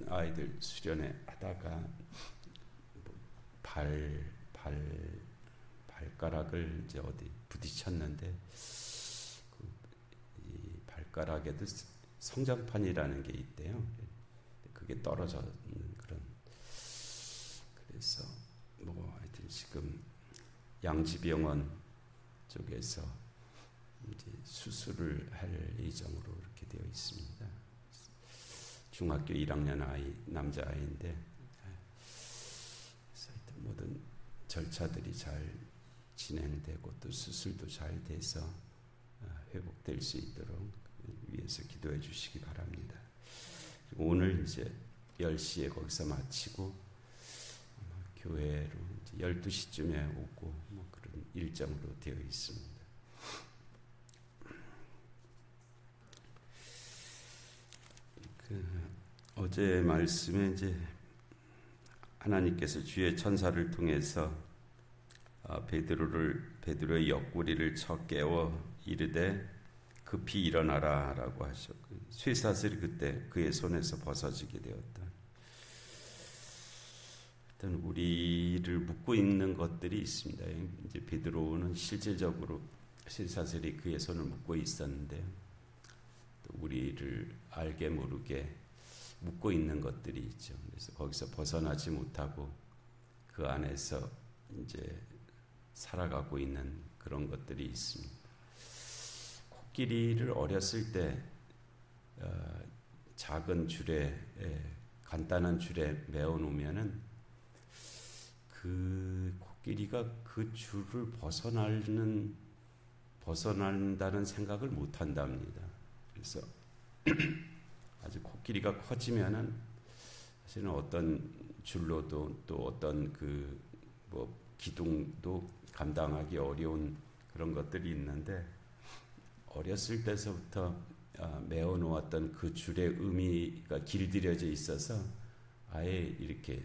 아이들 수련회 하다가 뭐 발가락을 이제 어디 부딪혔는데 이 발가락에도 성장판이라는 게 있대요. 그게 떨어져는 그런. 그래서 뭐 하여튼 지금 양지병원 쪽에서 이제 수술을 할 예정으로 이렇게 되어 있습니다. 중학교 1학년 아이, 남자아이인데, 그래서 하여튼 모든 절차들이 잘 진행되고 또 수술도 잘 돼서 회복될 수 있도록 위해서 기도해 주시기 바랍니다. 그리고 오늘 이제 10시에 거기서 마치고 교회로 이제 12시쯤에 오고 뭐 그런 일정으로 되어 있습니다. 어제 말씀에 이제 하나님께서 주의 천사를 통해서 베드로의 옆구리를 쳐 깨워 이르되 급히 일어나라라고 하셨고, 쇠사슬이 그때 그의 손에서 벗어지게 되었다. 일단 우리를 묶고 있는 것들이 있습니다. 이제 베드로는 실질적으로 쇠사슬이 그의 손을 묶고 있었는데, 또 우리를 알게 모르게 묶고 있는 것들이 있죠. 그래서 거기서 벗어나지 못하고 그 안에서 이제 살아가고 있는 그런 것들이 있습니다. 코끼리를 어렸을 때 작은 줄에, 간단한 줄에 메어 놓으면은 그 코끼리가 그 줄을 벗어난다는 생각을 못 한답니다. 그래서 아주 코끼리가 커지면은 사실은 어떤 줄로도 또 어떤 그 뭐 기둥도 감당하기 어려운 그런 것들이 있는데, 어렸을 때서부터 메어 놓았던 그 줄의 의미가 길들여져 있어서 아예 이렇게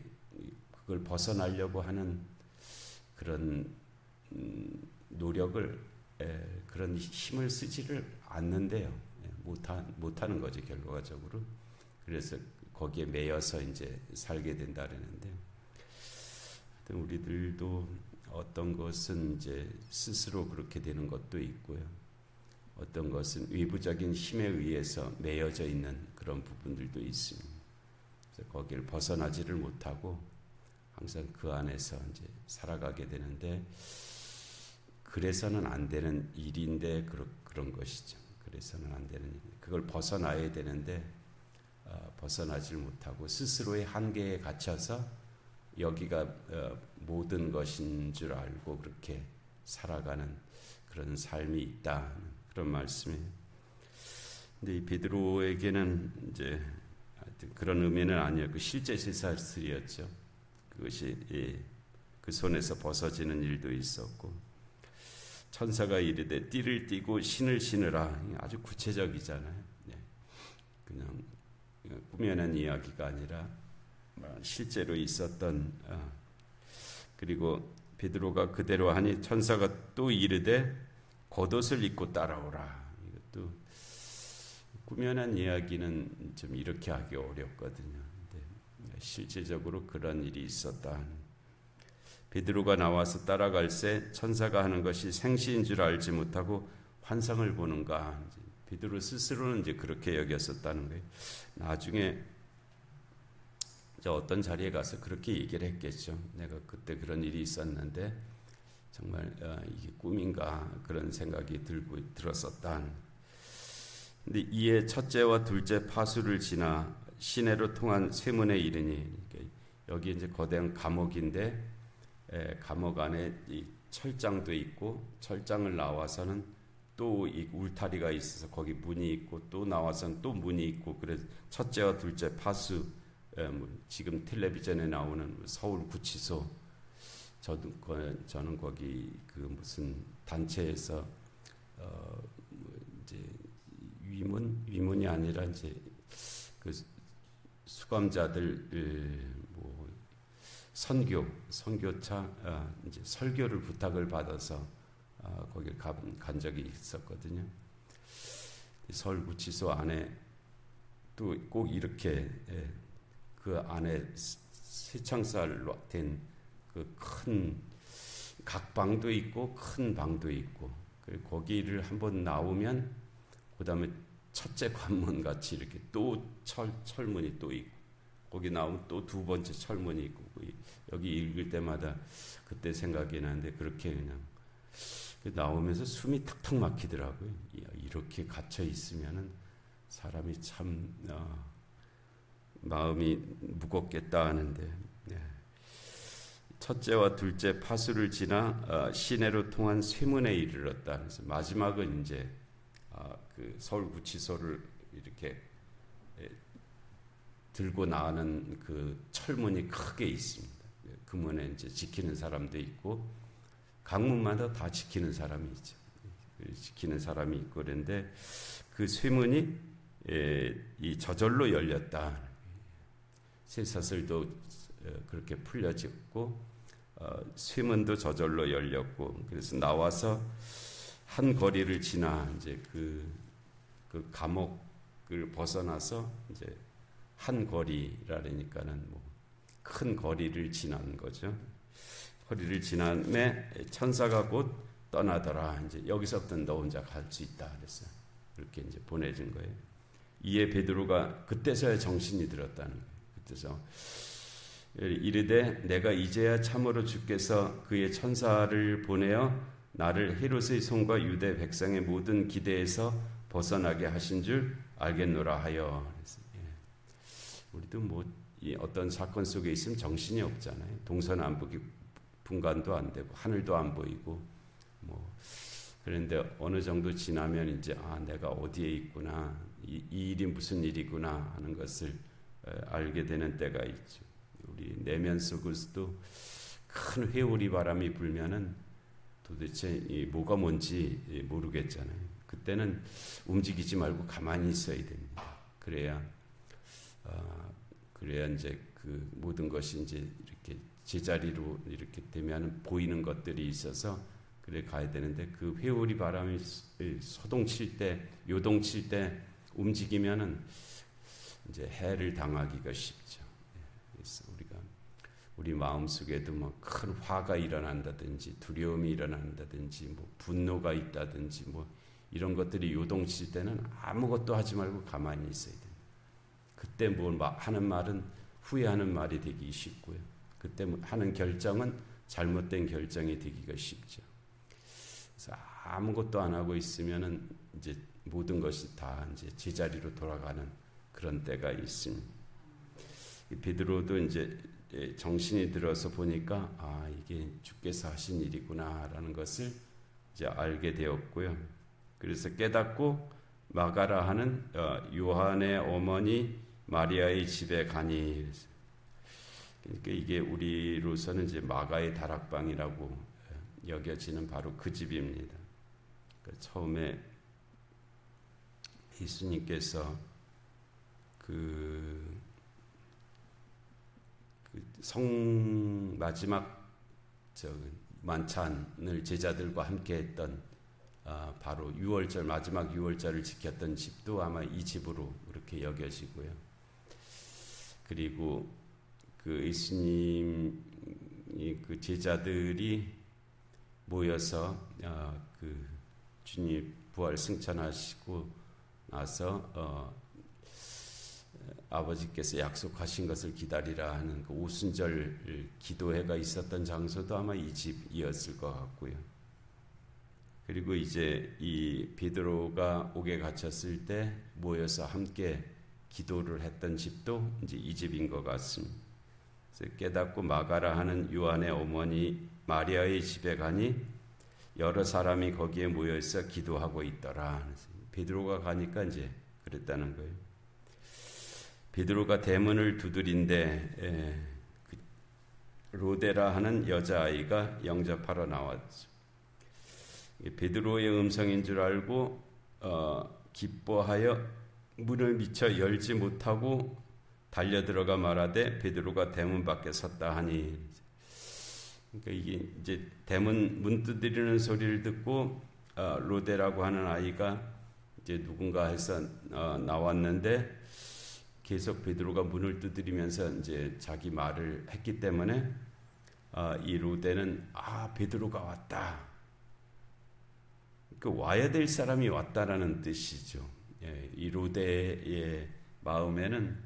그걸 벗어나려고 하는 그런 노력을, 그런 힘을 쓰지를 않는데요. 못하는 거죠, 결과적으로. 그래서 거기에 매여서 이제 살게 된다 그러는데, 우리들도 어떤 것은 이제 스스로 그렇게 되는 것도 있고요. 어떤 것은 외부적인 힘에 의해서 매여져 있는 그런 부분들도 있습니다. 그래서 거기를 벗어나지를 못하고 항상 그 안에서 이제 살아가게 되는데, 그래서는 안 되는 일인데 그런 것이죠. 그래서는 안 되는 일. 그걸 벗어나야 되는데 벗어나질 못하고 스스로의 한계에 갇혀서 여기가 모든 것인 줄 알고 그렇게 살아가는 그런 삶이 있다, 그런 말씀이에요. 근데 이 베드로에게는 이제 그런 의미는 아니었고 실제 쇠사슬이었죠. 그것이 그 손에서 벗어지는 일도 있었고, 천사가 이르되 띠를 띠고 신을 신으라. 아주 구체적이잖아요. 그냥 꾸며낸 이야기가 아니라 실제로 있었던. 그리고 베드로가 그대로 하니 천사가 또 이르되 겉옷을 입고 따라오라. 이것도 꾸며낸 이야기는 좀 이렇게 하기 어렵거든요. 근데 실제적으로 그런 일이 있었다. 베드로가 나와서 따라갈새 천사가 하는 것이 생시인 줄 알지 못하고 환상을 보는가. 베드로 스스로는 이제 그렇게 여겼었다는 거예요. 나중에 이제 어떤 자리에 가서 그렇게 얘기를 했겠죠. 내가 그때 그런 일이 있었는데 정말 이게 꿈인가 그런 생각이 들었었다. 근데 이에 첫째와 둘째 파수를 지나 시내로 통한 쇠문에 이르니, 여기 이제 거대한 감옥인데 감옥 안에 이 철장도 있고, 철장을 나와서는 또 이 울타리가 있어서 거기 문이 있고, 또 나와서는 또 문이 있고, 그래서 첫째와 둘째 파수, 지금 텔레비전에 나오는 서울구치소, 저는 거기 그 무슨 단체에서 이제 위문이 아니라 이제 그 수감자들 뭐 선교차 이제 설교를 부탁을 받아서 거기 간 적이 있었거든요. 서울구치소 안에 또 꼭 이렇게 그 안에 쇠창살로 된 그 큰 각방도 있고 큰 방도 있고, 거기를 한번 나오면 그 다음에 첫째 관문 같이 이렇게 또 철문이 또 있고, 거기 나오면 또 두 번째 철문이 있고, 여기 읽을 때마다 그때 생각이 나는데, 그렇게 그냥 나오면서 숨이 턱턱 막히더라고요. 이렇게 갇혀 있으면은 사람이 참 마음이 무겁겠다 하는데, 첫째와 둘째 파수를 지나 시내로 통한 쇠문에 이르렀다. 그래서 마지막은 이제 그 서울구치소를 이렇게 들고 나가는 그 철문이 크게 있습니다. 그 문에 이제 지키는 사람도 있고, 강문마다 다 지키는 사람이 있죠. 지키는 사람이 있고, 그런데 그 쇠문이 이 저절로 열렸다. 쇠사슬도 그렇게 풀려졌고, 쇠문도 저절로 열렸고, 그래서 나와서 한 거리를 지나 이제 그 감옥을 벗어나서 이제 한 거리라니까는 뭐 큰 거리를 지난 거죠. 거리를 지남에 천사가 곧 떠나더라. 이제 여기서부터는 너 혼자 갈 수 있다 그랬어요. 그렇게 이제 보내준 거예요. 이에 베드로가 그때서야 정신이 들었다는 거예요. 그때서 이르되 내가 이제야 참으로 주께서 그의 천사를 보내어 나를 헤롯의 손과 유대 백성의 모든 기대에서 벗어나게 하신 줄 알겠노라 하여. 우리도 뭐 어떤 사건 속에 있으면 정신이 없잖아요. 동서남북이 분간도 안 되고 하늘도 안 보이고 뭐. 그런데 어느 정도 지나면 이제 내가 어디에 있구나, 이 일이 무슨 일이구나 하는 것을 알게 되는 때가 있죠. 우리 내면 속에서도 큰 회오리 바람이 불면은 도대체 뭐가 뭔지 모르겠잖아요. 그때는 움직이지 말고 가만히 있어야 됩니다. 그래야 이제 그 모든 것이 이제 이렇게 제자리로 이렇게 되면 보이는 것들이 있어서 그래 가야 되는데, 그 회오리 바람이 소동칠 때, 요동칠 때 움직이면은 이제 해를 당하기가 쉽죠. 그래서 우리 마음 속에도 뭐 큰 화가 일어난다든지 두려움이 일어난다든지 뭐 분노가 있다든지 뭐 이런 것들이 요동칠 때는 아무것도 하지 말고 가만히 있어야 돼요. 그때 뭘 하는 말은 후회하는 말이 되기 쉽고요. 그때 하는 결정은 잘못된 결정이 되기가 쉽죠. 그래서 아무것도 안 하고 있으면은 이제 모든 것이 다 이제 제자리로 돌아가는 그런 때가 있습니다. 베드로도 이제 정신이 들어서 보니까 이게 주께서 하신 일이구나라는 것을 이제 알게 되었고요. 그래서 깨닫고 마가라 하는 요한의 어머니 마리아의 집에 가니. 그러니까 이게 우리로서는 이제 마가의 다락방이라고 여겨지는 바로 그 집입니다. 그러니까 처음에 예수님께서 성 마지막 만찬을 제자들과 함께 했던 바로 유월절, 마지막 유월절을 지켰던 집도 아마 이 집으로 그렇게 여겨지고요. 그리고 그 예수님이 그 제자들이 모여서 그 주님 부활 승천하시고 나서 아버지께서 약속하신 것을 기다리라 하는 그 오순절 기도회가 있었던 장소도 아마 이 집이었을 것 같고요. 그리고 이제 이 베드로가 옥에 갇혔을 때 모여서 함께 기도를 했던 집도 이제 이 집인 것 같습니다. 그래서 깨닫고 마가라 하는 요한의 어머니 마리아의 집에 가니 여러 사람이 거기에 모여 있어 기도하고 있더라. 베드로가 가니까 이제 그랬다는 거예요. 베드로가 대문을 두드린데 로데라 하는 여자아이가 영접하러 나왔죠. 베드로의 음성인 줄 알고 기뻐하여 문을 미쳐 열지 못하고 달려들어가 말하되 베드로가 대문 밖에 섰다 하니. 그러니까 이게 이제 대문 문 두드리는 소리를 듣고 로데라고 하는 아이가 이제 누군가 해서 나왔는데 계속 베드로가 문을 두드리면서 이제 자기 말을 했기 때문에 이 루데는 베드로가 왔다. 그 와야 될 사람이 왔다라는 뜻이죠. 이 루데의 마음에는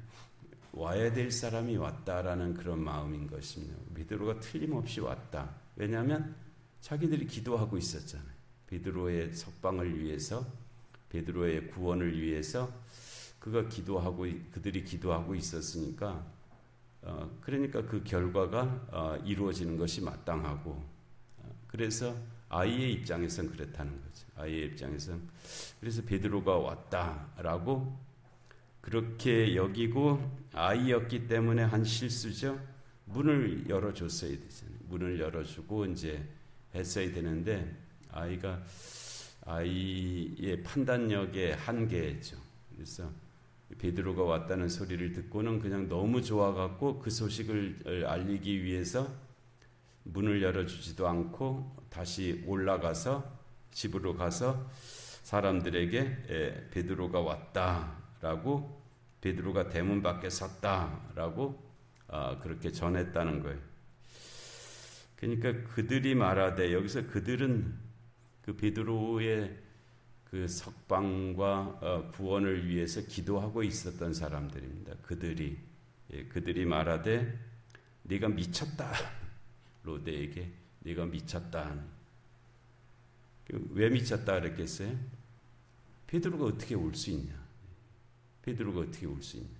와야 될 사람이 왔다라는 그런 마음인 것입니다. 베드로가 틀림없이 왔다. 왜냐하면 자기들이 기도하고 있었잖아요. 베드로의 석방을 위해서, 베드로의 구원을 위해서 그들이 기도하고 있었으니까, 그러니까 그 결과가 이루어지는 것이 마땅하고, 그래서 아이의 입장에선 그렇다는 거죠. 아이의 입장에선 그래서 베드로가 왔다라고 그렇게 여기고, 아이였기 때문에 한 실수죠. 문을 열어줬어야 되잖아요. 문을 열어주고 이제 했어야 되는데, 아이의 판단력의 한계죠. 그래서 베드로가 왔다는 소리를 듣고는 그냥 너무 좋아갖고 그 소식을 알리기 위해서 문을 열어주지도 않고 다시 올라가서 집으로 가서 사람들에게 베드로가 왔다라고, 베드로가 대문 밖에 섰다라고 그렇게 전했다는 거예요. 그러니까 그들이 말하되, 여기서 그들은 그 베드로의 그 석방과 구원을 위해서 기도하고 있었던 사람들입니다. 그들이 말하되 네가 미쳤다. 로데에게 네가 미쳤다. 왜 미쳤다 그랬겠어요? 베드로가 어떻게 올 수 있냐? 베드로가 어떻게 올 수 있냐?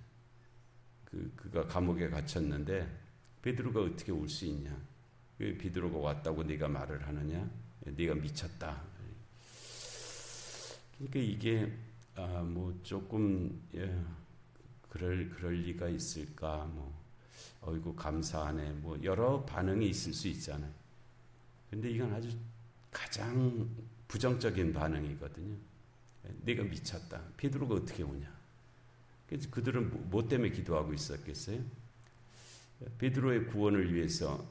그가 감옥에 갇혔는데 베드로가 어떻게 올 수 있냐? 베드로가 왔다고 네가 말을 하느냐? 네가 미쳤다. 그러니까 이게 뭐 조금 그럴 리가 있을까? 뭐 어이구 감사하네. 뭐 여러 반응이 있을 수 있잖아요. 근데 이건 아주 가장 부정적인 반응이거든요. 네가 미쳤다. 베드로가 어떻게 오냐? 그래서 그들은 뭐 때문에 기도하고 있었겠어요? 베드로의 구원을 위해서.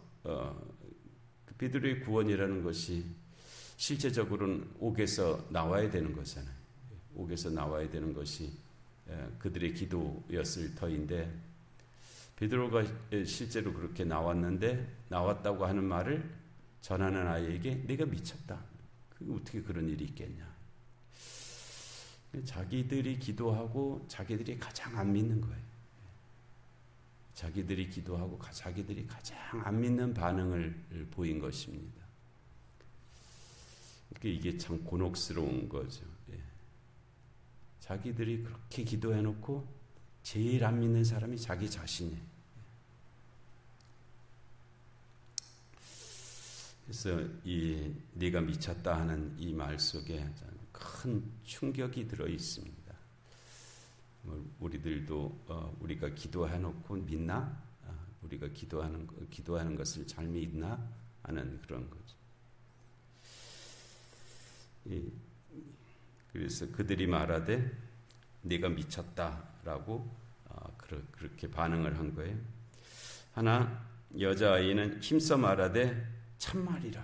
베드로의 구원이라는 것이 실제적으로는 옥에서 나와야 되는 거잖아요. 옥에서 나와야 되는 것이 그들의 기도였을 터인데, 베드로가 실제로 그렇게 나왔다고 하는 말을 전하는 아이에게 네가 미쳤다. 그게 어떻게 그런 일이 있겠냐? 자기들이 기도하고 자기들이 가장 안 믿는 거예요. 자기들이 기도하고 자기들이 가장 안 믿는 반응을 보인 것입니다. 이게 참 곤혹스러운 거죠. 자기들이 그렇게 기도해놓고 제일 안 믿는 사람이 자기 자신이에요. 그래서 이 네가 미쳤다 하는 이 말 속에 큰 충격이 들어 있습니다. 우리들도 우리가 기도해놓고 믿나? 우리가 기도하는 것을 잘 믿나? 하는 그런 거죠. 그래서 그들이 말하되 네가 미쳤다라고 그렇게 반응을 한 거예요. 하나 여자아이는 힘써 말하되 참말이라.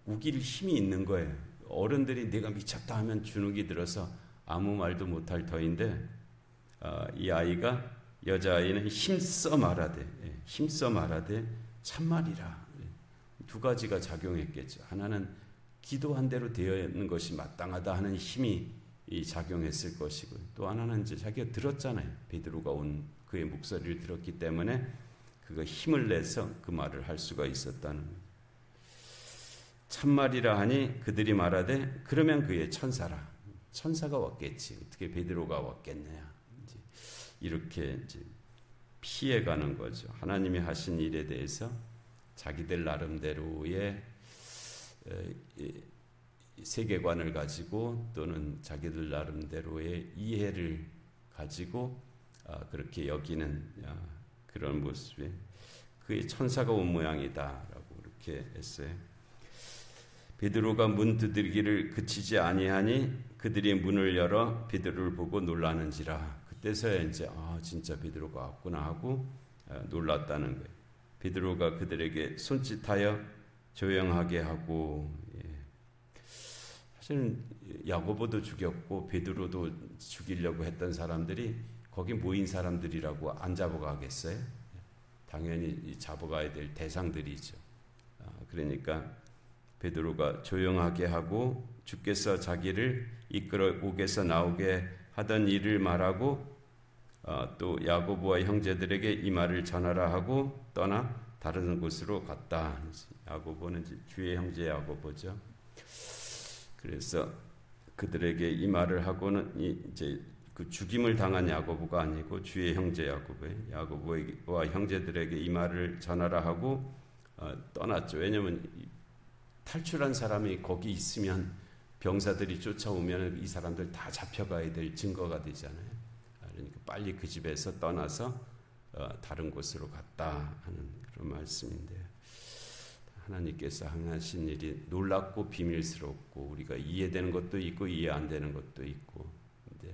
우길 힘이 있는 거예요. 어른들이 네가 미쳤다 하면 주눅이 들어서 아무 말도 못할 터인데, 이 아이가, 여자아이는 힘써 말하되 참말이라. 두 가지가 작용했겠죠. 하나는 기도한 대로 되어 있는 것이 마땅하다 하는 힘이 작용했을 것이고, 또 하나는 이제 자기가 들었잖아요. 베드로가 온 그의 목소리를 들었기 때문에 그가 힘을 내서 그 말을 할 수가 있었다는 거예요. 참말이라 하니 그들이 말하되 그러면 그의 천사가 왔겠지. 어떻게 베드로가 왔겠느냐. 이렇게 이제 피해가는 거죠. 하나님이 하신 일에 대해서 자기들 나름대로의 세계관을 가지고, 또는 자기들 나름대로의 이해를 가지고 그렇게 여기는 그런 모습에 그의 천사가 온 모양이다라고 그렇게 했어요. 베드로가 문 두드리기를 그치지 아니하니 그들이 문을 열어 베드로를 보고 놀라는지라. 그때서야 이제 진짜 베드로가 왔구나 하고 놀랐다는 거예요. 베드로가 그들에게 손짓하여 조용하게 하고, 사실은 야고보도 죽였고 베드로도 죽이려고 했던 사람들이 거기 모인 사람들이라고 안 잡아가겠어요? 당연히 잡아가야 될 대상들이죠. 그러니까 베드로가 조용하게 하고 주께서 자기를 이끌어 옥에서 나오게 하던 일을 말하고 또 야고보와 형제들에게 이 말을 전하라 하고 떠나 다른 곳으로 갔다. 야고보는 주의 형제 야고보죠. 그래서 그들에게 이 말을 하고는 이제 그 죽임을 당한 야고보가 아니고 주의 형제 야고보와 형제들에게 이 말을 전하라 하고 떠났죠. 왜냐하면 탈출한 사람이 거기 있으면 병사들이 쫓아오면 이 사람들 다 잡혀가야 될 증거가 되잖아요. 그러니까 빨리 그 집에서 떠나서 다른 곳으로 갔다 하는 그런 말씀인데요. 하나님께서 행하신 일이 놀랍고 비밀스럽고 우리가 이해되는 것도 있고 이해 안 되는 것도 있고, 근데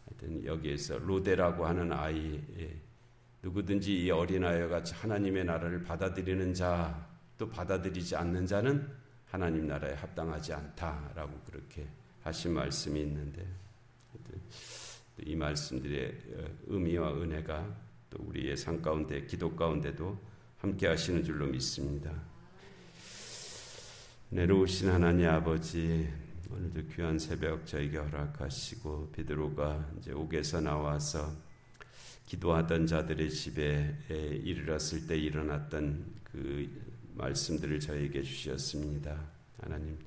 하여튼 여기에서 로데라고 하는 아이, 누구든지 이 어린아이와 같이 하나님의 나라를 받아들이는 자, 또 받아들이지 않는 자는 하나님 나라에 합당하지 않다라고 그렇게 하신 말씀이 있는데, 이 말씀들의 의미와 은혜가 또 우리의 삶 가운데, 기도 가운데도 함께 하시는 줄로 믿습니다. 내려오신 하나님 아버지, 오늘도 귀한 새벽 저에게 허락하시고 베드로가 이제 옥에서 나와서 기도하던 자들의 집에 이르렀을 때 일어났던 그 말씀들을 저에게 주셨습니다. 하나님,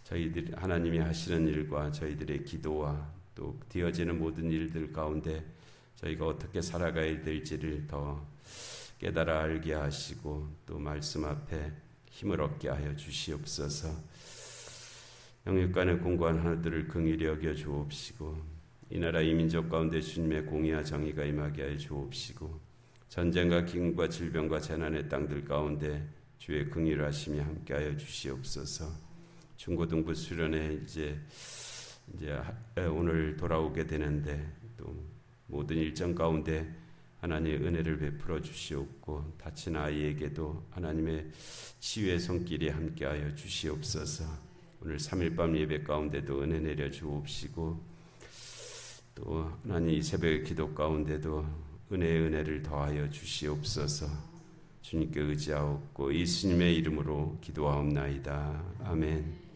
저희들 하나님이 하시는 일과 저희들의 기도와 또 되어지는 모든 일들 가운데 저희가 어떻게 살아가야 될지를 더 깨달아 알게 하시고 또 말씀 앞에 힘을 얻게 하여 주시옵소서. 영육간의 공고한 하나들을 긍휼히 여겨 주옵시고 이 나라 이 민족 가운데 주님의 공의와 정의가 임하게 하여 주옵시고 전쟁과 기근과 질병과 재난의 땅들 가운데 주의 긍휼하심이 함께하여 주시옵소서. 중고등부 수련회 이제 오늘 돌아오게 되는데 또 모든 일정 가운데 하나님의 은혜를 베풀어 주시옵고 다친 아이에게도 하나님의 치유의 손길이 함께하여 주시옵소서. 오늘 3일밤 예배 가운데도 은혜 내려 주옵시고 또 하나님 이 새벽의 기도 가운데도 은혜를 더하여 주시옵소서. 주님께 의지하옵고 예수님의 이름으로 기도하옵나이다. 아멘.